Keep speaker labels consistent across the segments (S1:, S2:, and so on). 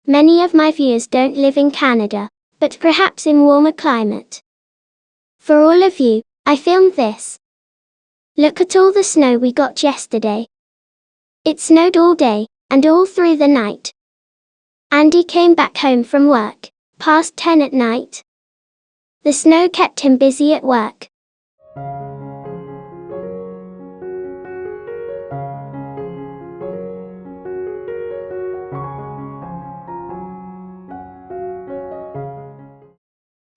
S1: Many of my viewers don't live in Canada, but perhaps in warmer climate. For all of you, I filmed this. Look at all the snow we got yesterday. It snowed all day, and all through the night. Andy came back home from work, past 10 at night. The snow kept him busy at work.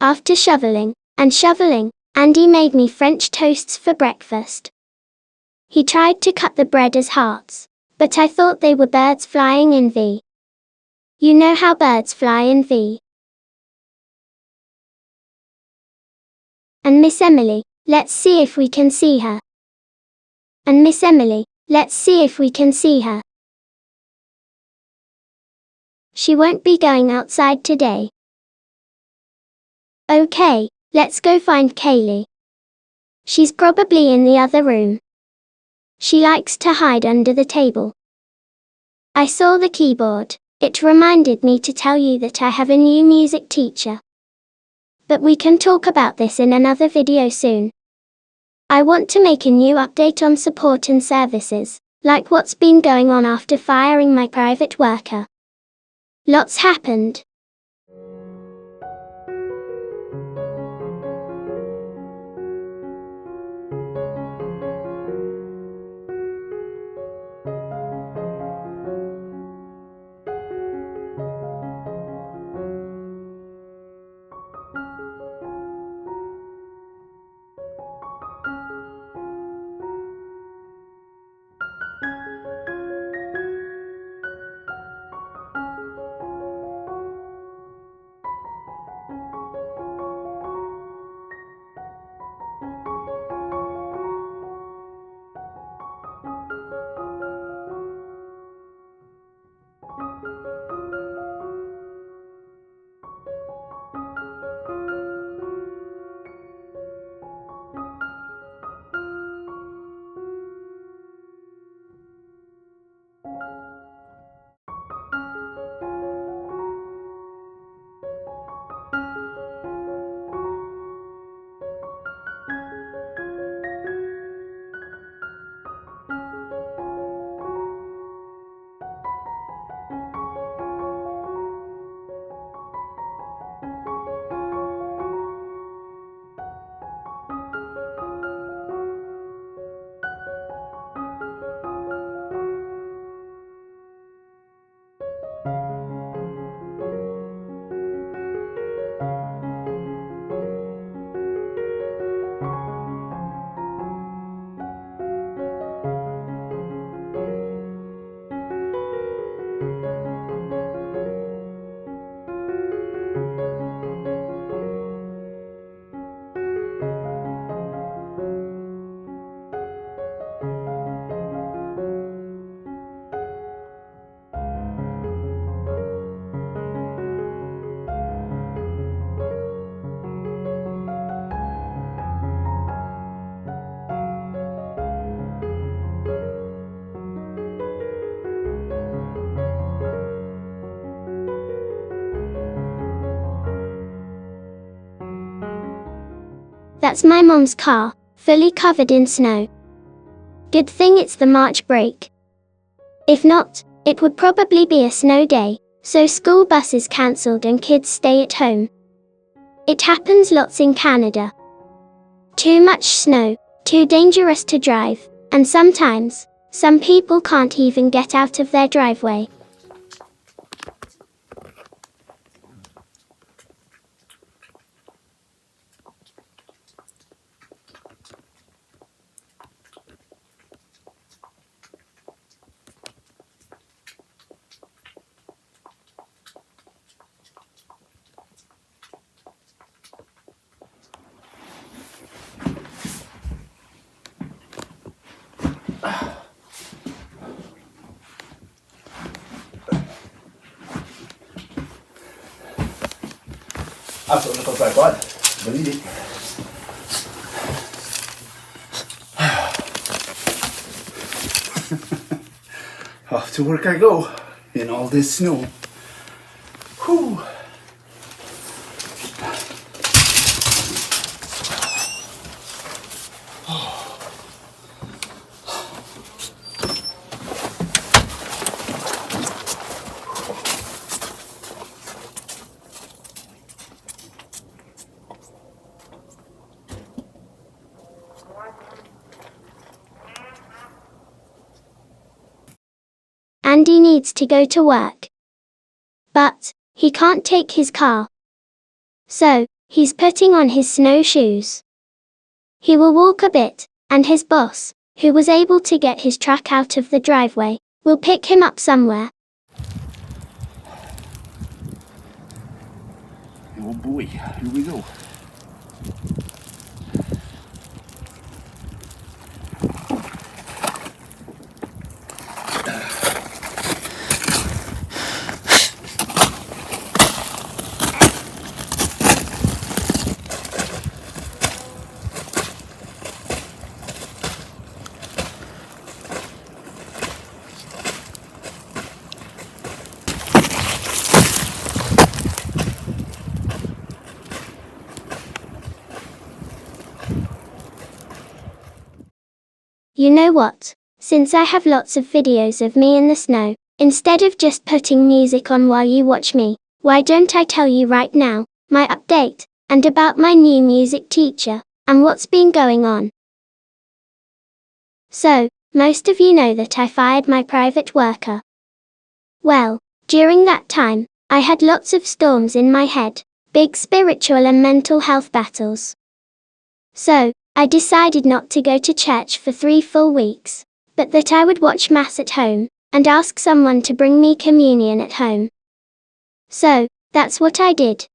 S1: After shoveling and shoveling, Andy made me French toasts for breakfast. He tried to cut the bread as hearts, but I thought they were birds flying in V. You know how birds fly in V. And Miss Emily, let's see if we can see her. And Miss Emily, let's see if we can see her. She won't be going outside today. Okay, let's go find Kaylee. She's probably in the other room. She likes to hide under the table. I saw the keyboard. It reminded me to tell you that I have a new music teacher. But we can talk about this in another video soon. I want to make a new update on support and services, like what's been going on after firing my private worker. Lots happened. That's my mom's car, fully covered in snow. Good thing it's the March break. If not, it would probably be a snow day, so school buses cancelled and kids stay at home. It happens lots in Canada. Too much snow, too dangerous to drive, and sometimes, some people can't even get out of their driveway.
S2: Absolutely not very bad. Believe it. Off to work I go in all this snow. Whew.
S1: Andy needs to go to work. But he can't take his car. So he's putting on his snowshoes. He will walk a bit, and his boss, who was able to get his truck out of the driveway, will pick him up somewhere.
S2: Oh boy, here we go.
S1: You know what? Since I have lots of videos of me in the snow, instead of just putting music on while you watch me, why don't I tell you right now, my update, and about my new music teacher, and what's been going on. So, most of you know that I fired my private worker. Well, during that time, I had lots of storms in my head, big spiritual and mental health battles. So, I decided not to go to church for 3 full weeks, but that I would watch Mass at home, and ask someone to bring me communion at home. So, that's what I did.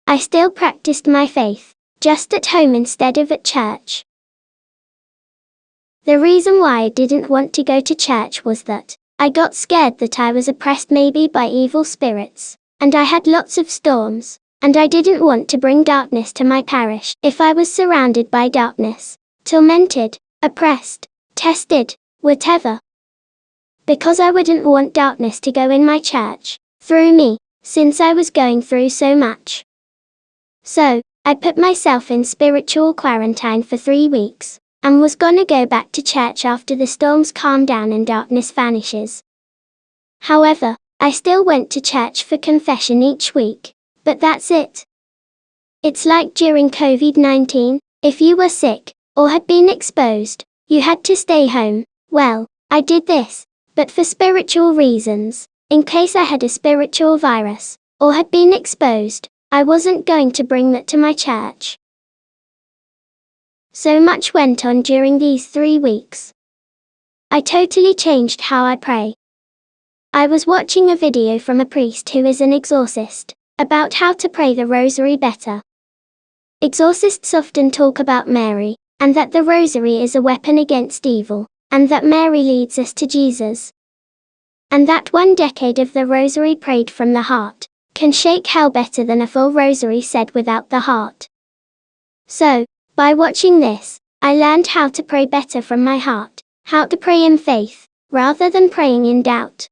S1: I still practiced my faith, just at home instead of at church. The reason why I didn't want to go to church was that I got scared that I was oppressed maybe by evil spirits, and I had lots of storms. And I didn't want to bring darkness to my parish if I was surrounded by darkness, tormented, oppressed, tested, whatever. Because I wouldn't want darkness to go in my church, through me, since I was going through so much. So, I put myself in spiritual quarantine for 3 weeks, and was gonna go back to church after the storms calm down and darkness vanishes. However, I still went to church for confession each week. But that's it. It's like during COVID-19, if you were sick, or had been exposed, you had to stay home. Well, I did this, but for spiritual reasons, in case I had a spiritual virus, or had been exposed, I wasn't going to bring that to my church. So much went on during these 3 weeks. I totally changed how I pray. I was watching a video from a priest who is an exorcist, about how to pray the rosary better. Exorcists often talk about Mary, and that the rosary is a weapon against evil, and that Mary leads us to Jesus. And that 1 decade of the rosary prayed from the heart can shake hell better than a full rosary said without the heart. So, by watching this, I learned how to pray better from my heart, how to pray in faith, rather than praying in doubt.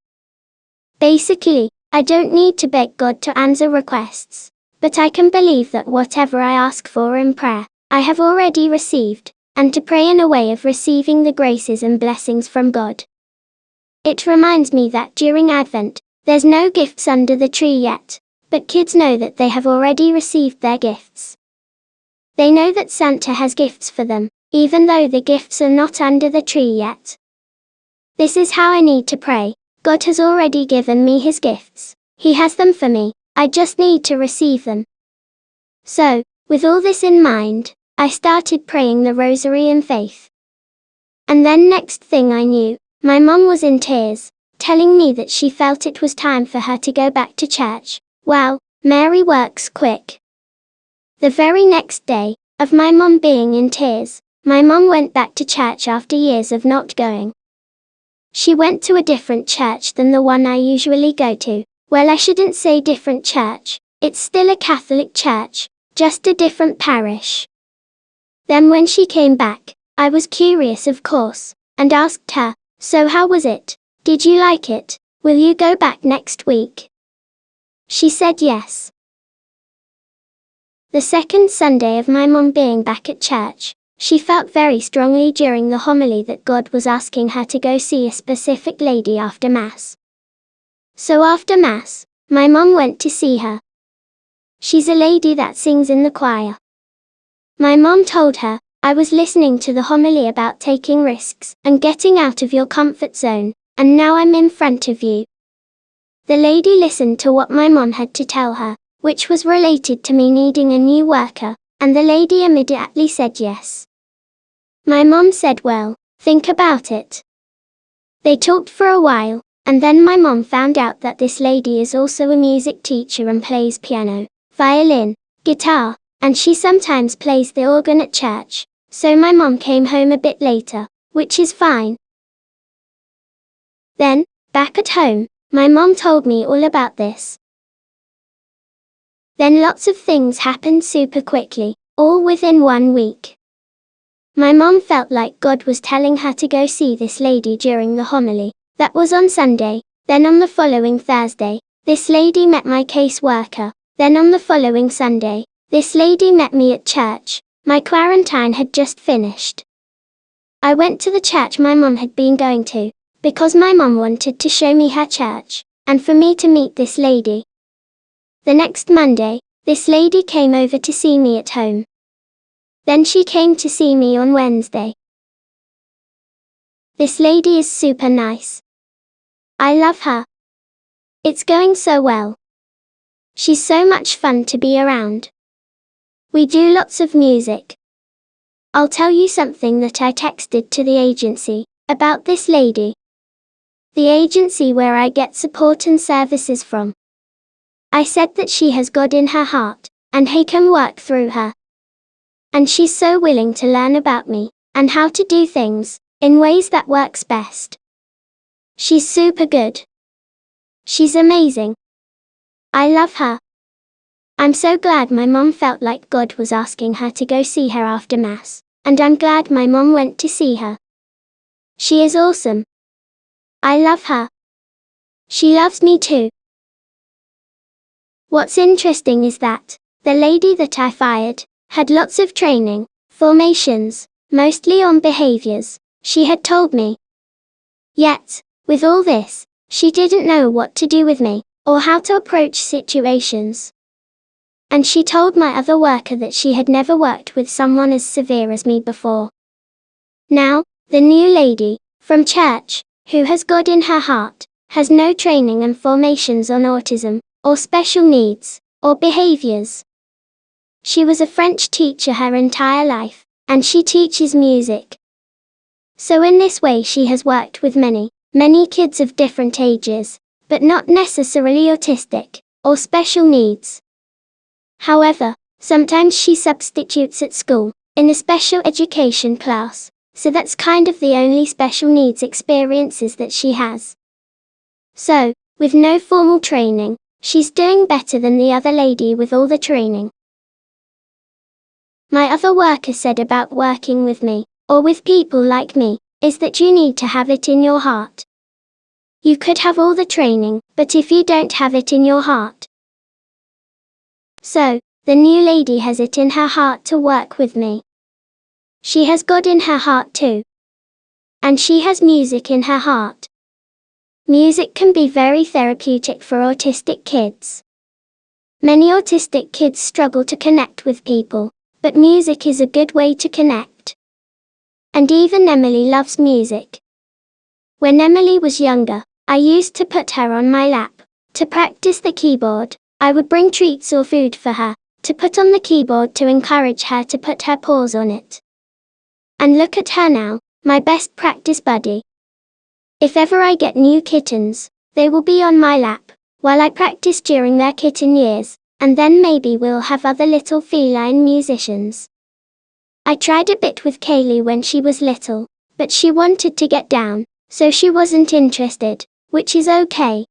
S1: Basically, I don't need to beg God to answer requests, but I can believe that whatever I ask for in prayer, I have already received, and to pray in a way of receiving the graces and blessings from God. It reminds me that during Advent, there's no gifts under the tree yet, but kids know that they have already received their gifts. They know that Santa has gifts for them, even though the gifts are not under the tree yet. This is how I need to pray. God has already given me his gifts. He has them for me. I just need to receive them. So, with all this in mind, I started praying the rosary in faith. And then next thing I knew, my mom was in tears, telling me that she felt it was time for her to go back to church. Wow, Mary works quick. The very next day, of my mom being in tears, my mom went back to church after years of not going. She went to a different church than the one I usually go to. Well, I shouldn't say different church, it's still a Catholic church, just a different parish. Then when she came back, I was curious of course, and asked her, "So how was it? Did you like it? Will you go back next week?" She said yes. The second Sunday of my mom being back at church, she felt very strongly during the homily that God was asking her to go see a specific lady after Mass. So after Mass, my mom went to see her. She's a lady that sings in the choir. My mom told her, I was listening to the homily about taking risks and getting out of your comfort zone, and now I'm in front of you. The lady listened to what my mom had to tell her, which was related to me needing a new worker, and the lady immediately said yes. My mom said, well, think about it. They talked for a while, and then my mom found out that this lady is also a music teacher and plays piano, violin, guitar, and she sometimes plays the organ at church, so my mom came home a bit later, which is fine. Then, back at home, my mom told me all about this. Then lots of things happened super quickly, all within 1 week. My mom felt like God was telling her to go see this lady during the homily. That was on Sunday. Then on the following Thursday, this lady met my caseworker. Then on the following Sunday, this lady met me at church. My quarantine had just finished. I went to the church my mom had been going to, because my mom wanted to show me her church, and for me to meet this lady. The next Monday, this lady came over to see me at home. Then she came to see me on Wednesday. This lady is super nice. I love her. It's going so well. She's so much fun to be around. We do lots of music. I'll tell you something that I texted to the agency about this lady. The agency where I get support and services from. I said that she has God in her heart, and He can work through her. And she's so willing to learn about me, and how to do things, in ways that works best. She's super good. She's amazing. I love her. I'm so glad my mom felt like God was asking her to go see her after Mass, and I'm glad my mom went to see her. She is awesome. I love her. She loves me too. What's interesting is that the lady that I fired had lots of training, formations, mostly on behaviors, she had told me. Yet, with all this, she didn't know what to do with me, or how to approach situations. And she told my other worker that she had never worked with someone as severe as me before. Now, the new lady, from church, who has God in her heart, has no training and formations on autism, or special needs, or behaviors. She was a French teacher her entire life, and she teaches music. So in this way she has worked with many kids of different ages, but not necessarily autistic, or special needs. However, sometimes she substitutes at school, in a special education class, so that's kind of the only special needs experiences that she has. So, with no formal training, she's doing better than the other lady with all the training. My other worker said about working with me, or with people like me, is that you need to have it in your heart. You could have all the training, but if you don't have it in your heart. So, the new lady has it in her heart to work with me. She has God in her heart too. And she has music in her heart. Music can be very therapeutic for autistic kids. Many autistic kids struggle to connect with people, but music is a good way to connect. And even Emily loves music. When Emily was younger, I used to put her on my lap. To practice the keyboard, I would bring treats or food for her, to put on the keyboard to encourage her to put her paws on it. And look at her now, my best practice buddy. If ever I get new kittens, they will be on my lap, while I practice during their kitten years, and then maybe we'll have other little feline musicians. I tried a bit with Kaylee when she was little, but she wanted to get down, so she wasn't interested, which is okay.